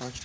Look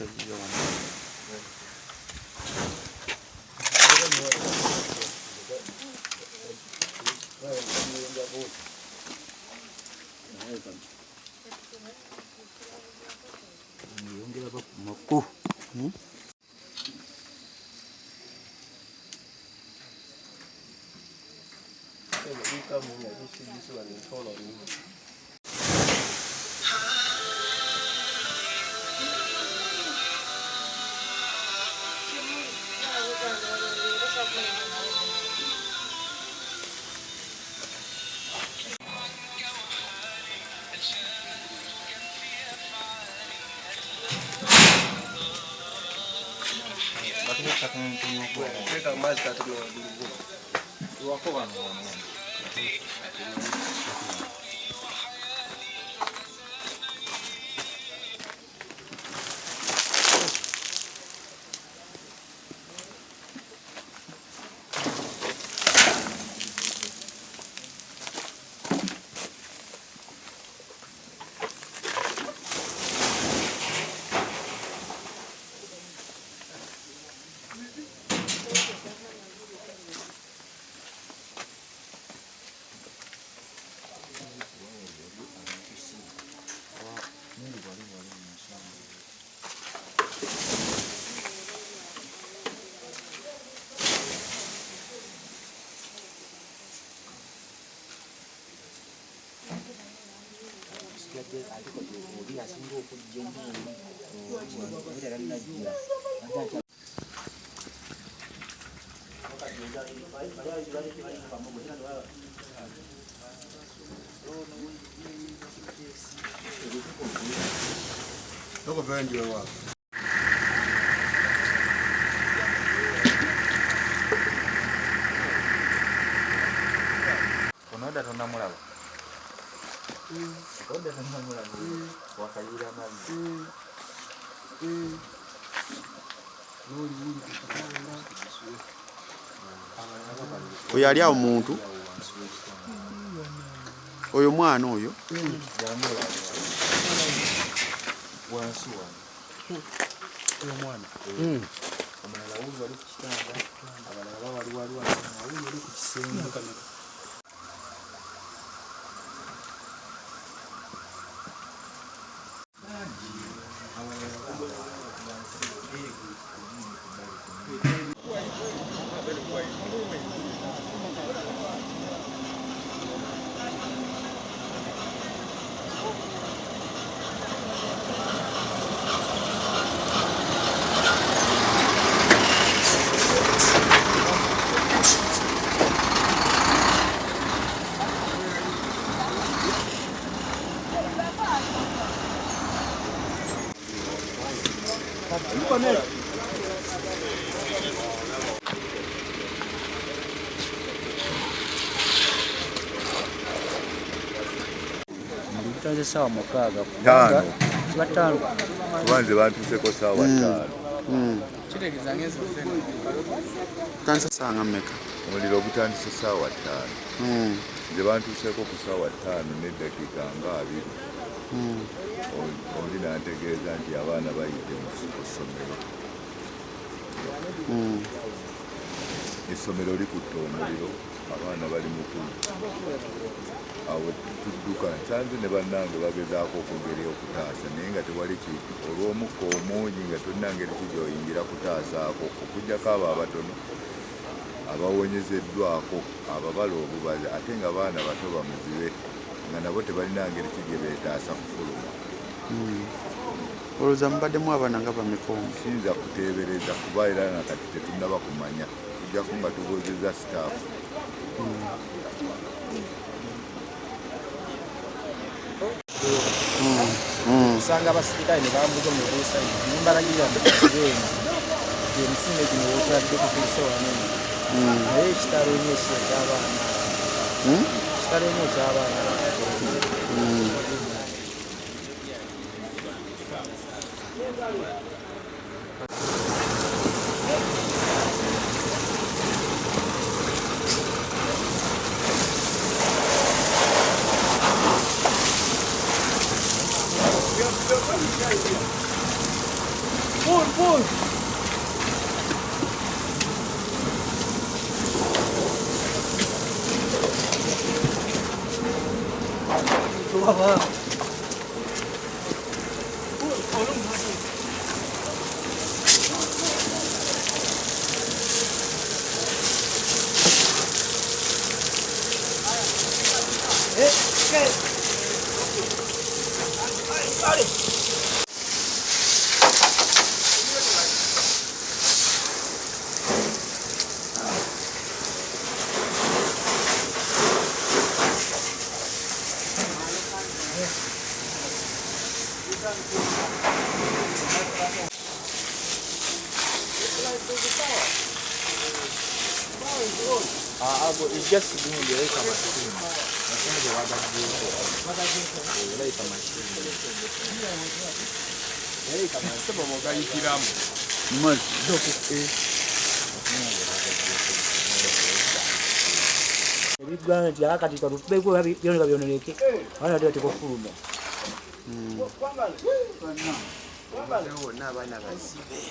at you are. Onoda tonamulaba. Onoda tonamulaba. Wakayira mali. Oyo ali awo muntu. Oyo mwana oyo. Wansi wano. Oyo mwana. Omulala wuuli wali ku kitanda, abalala wali wuuli wali ku kisenge. Tutanze sawa mukaaga kubanga batano kubanze bantuseko sawa 5 kitegeeza ngezi tansa sanga mmeka omuliro ogutandise sawa 5 nze bantuseko ku sawa 5 n'eddakiika nga 2 oli nantegeeza nti abaana bayidde mu ssomero essomero likutte omuliro abaana bali mukulu awo tudduka nsanze ne bannange bagezaako okwongera okutaasa naye nga tewali kintu olw'omukka omungi nga tolina ngeri ki gy'oyingira kutaasaako okugyako abo abatono abawonyezeddwako ababala obubazi ate nga baana bato bamuzibe nga nabo tebalina ngeri ki gye beetaasa kufuluma. olowooza mubaddemu abaana nga bamikomo siyinza kuteebereza kuba era nakati tetunnaba kumanya tujjaku nga tubuuzizza sitaafu. usanga abasirikale ne bambuza mu buusa nimbalagira mukireni emisinde gino wotadde kukulisa wanene naye ekitalo nnyo eky'abaana ekitalo nnyo eky'abaana Pull. It's just doing the laser machine. That's the WABADE. Laser machine.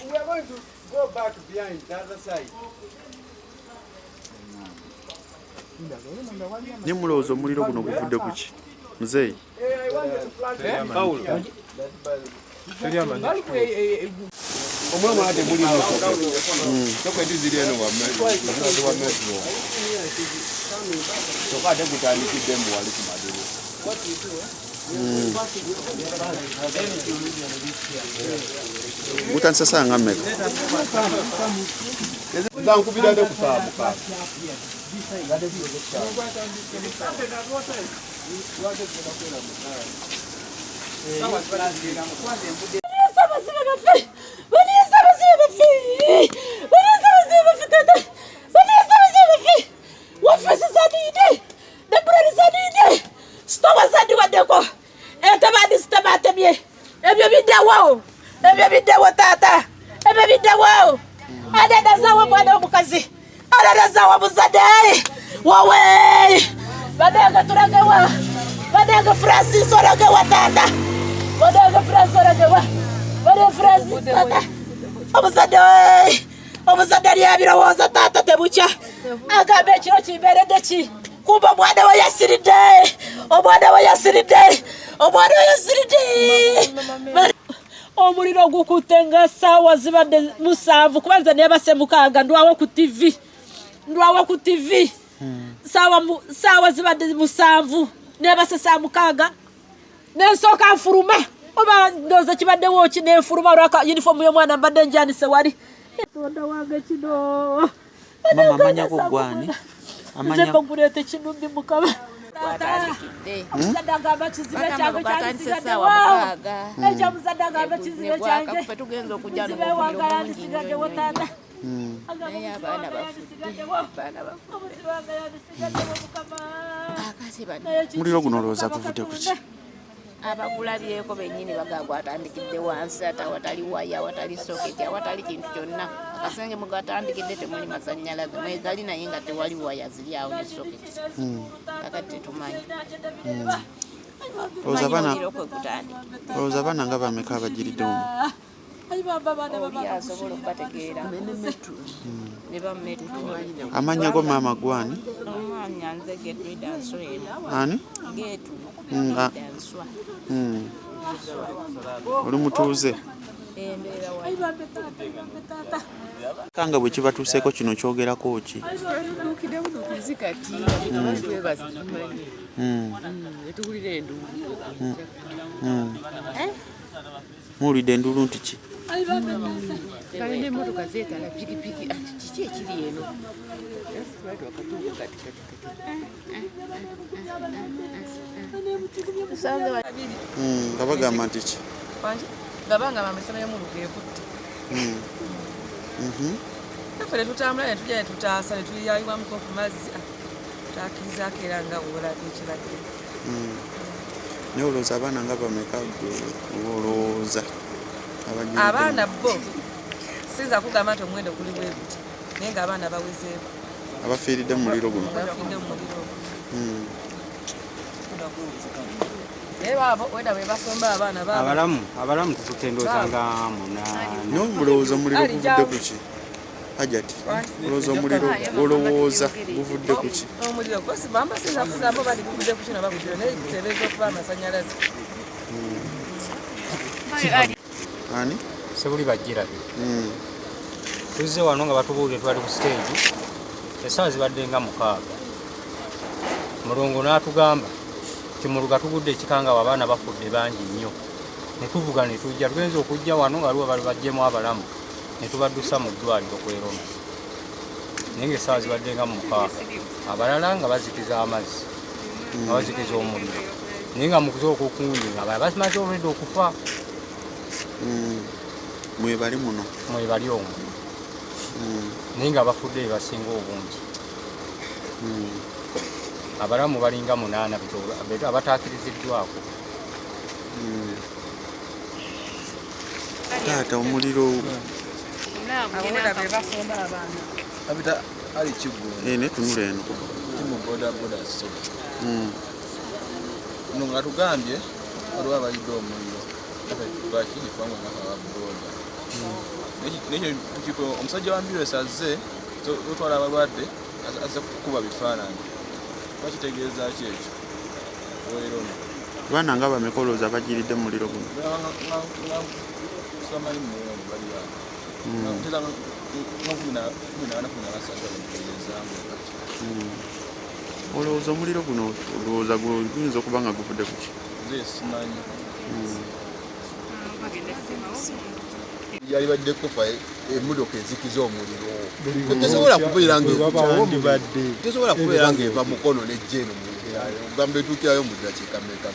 We are going to go back behind the other side. Nimulozo omuliro guno guvudde ku ki? Muzeeyi. Omwana ate muli tokwetizira eno wa metro. Toka ate kutandikidde mbu wali ku maduru. Gutandisa saa nga mmeka? Nkubira ne kusaabuka. Adadazawa mwana omukazi adadazawa muzadde wowe badanga turagewa badanga Francis oragewa tata badanga Francis oragewa badanga Francis tata omuzadde ali abirowoza tata tebucha agambe ekiro kiberedde ki kumba mwana we yasiridde omuliro gukutenga sawa zibadde 7 kubanza nebase mukaaga ndwawo ku TV sawa zibadde 7 nebase sa mukaaga nensoka nfuruma oba ndoza kibadde woki nenfuruma raka uniform y'omwana mbadde njanise wali tonda wange kino Mama amanya ko gwani amanya ko kurete kinumbi mukaba Muzadaga bachizibe cyange cyangisigadde wao ejo muzadaga bachizibe cyange fe tugenzo kujja no wangayandisigadde wotanda muliro guno olowooza guvudde ku ki? abakulabyeko bennyini bagagwa atandikidde wansi ate awatali waya awatali soketi awatali kintu kyonna akasenge mugatandikidde temuli masannyalaze mwegali naye nga tewali waya ziri awo ne soketi kakati tetumanyi olowooza abaana nga bameka abagiridde omu? oli asobola okubategeera ne bametu amanya go maama gwani? omwanya nze getwidanswa eno ani? getu danswa oli mutuuze kanga bwe kibatuuseeko kino kyogerako ki? tuduukidde buduukizi kati etuwulira enduulu muwulidde enduulu nti ki? kale n'emmotoka zeetala pikipiki ati kiki ekiri eno nga bagamba nti ki? nga bangamba amasana y'omulugu ekutte naffe ne tutambula ne tujja ne tutaasa ne tuyayiwamuko ku mazzi tutakirizaako era nga olabye ekibadde naye olowooza abaana nga bameka olowooza abaana bo sinza kugamba nti omuwendo guli bwe guti naye ng'abaana bawezeeko abafiiridde mu muliro guno? bafidde mu muliro Eba wenda be basomba abaana babo. Abalamu tukutendozanga munana. No mulowooza muliro guvudde ku ki? Hajati. Mulowooza omuliro olowooza guvudde ku ki? Omuliro kosi bamba seza kugamba bali guvudde ku kino bakujira naye kiteebezo okuba amasannyalaze. Ani? Sebuli bajjira. Tuzze wano nga batubuulire twali ku stage. Essaawa zibadde nga 6. Mulongo n'atugamba timuluga tugudde ekikanga abaana bafudde bangi nnyo. Ne tuvuga ne tujja tugenza okujja wano nga waliwo bali bajjemu abalamu. Ne tubaddusa mu ddwaliro kw'Eroma. Naye ng'essaawa zibadde nga 6. Abalala nga bazikiza amazzi. Nga bazikiza omuliro. Naye nga mu kuza okukungi nga bamaze olwedde okufa. Mwebali muno. Mwebali omwo. Naye nga bafudde basinga obungi. Abalamu balinga 8 abataakiriziddwako. Taata omuliro Awera be basomba abaana. Abita ali kigulu. ne tunula eno. Timu boda so. No ngatugambye waliwo abalidde omuliro. Lwaki kwangwa nga boda. Nekyo kiko omusajja wa ambulance azze totwala abalwadde azze kukuba bifaananyi. Bakitegeeza ki ekyo? Weeroma. Baana nga bamekolooza bagiridde muliro guno. Samanyi mmoyo bali awo. Teza Olowooza omuliro guno olowooza guyinza okuba nga guvudde ku ki? nze simanyi. Yali badde kufa emmotoka ezikiza omuliro. Tesobola kubeera ng'eva mukono n'ejjeeno ogamba etuukirayo mu ddakiika mmeka.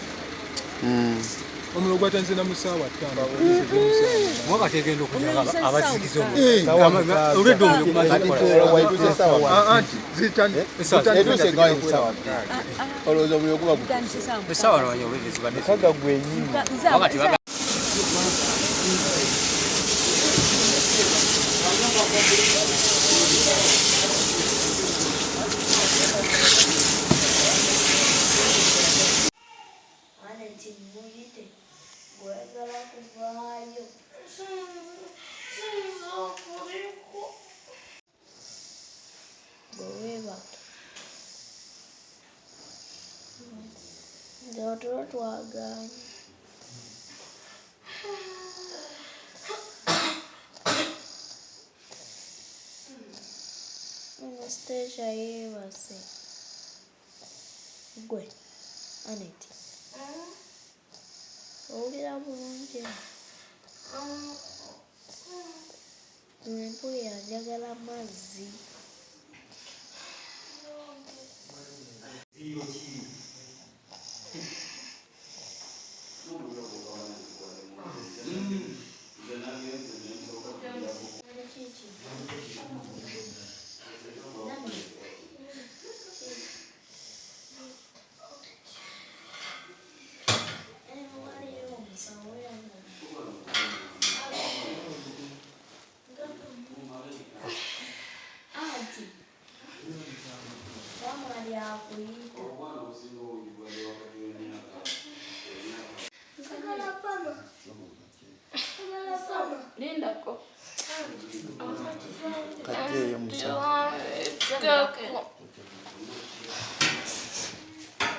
Omuliro gwatanzina mu ssaawa 5. Mwaka tegenda okujja abazikiza omuliro. Olwedde omuliro gumaze Etuuse nga ssaawa 5. Olowooza omuliro guba essaawa lwanya olwedde zibadde kaga gwenyini. Stage ayebase gwe Anet owulira bulungi empuya njagala mazzi Kajeyo musa.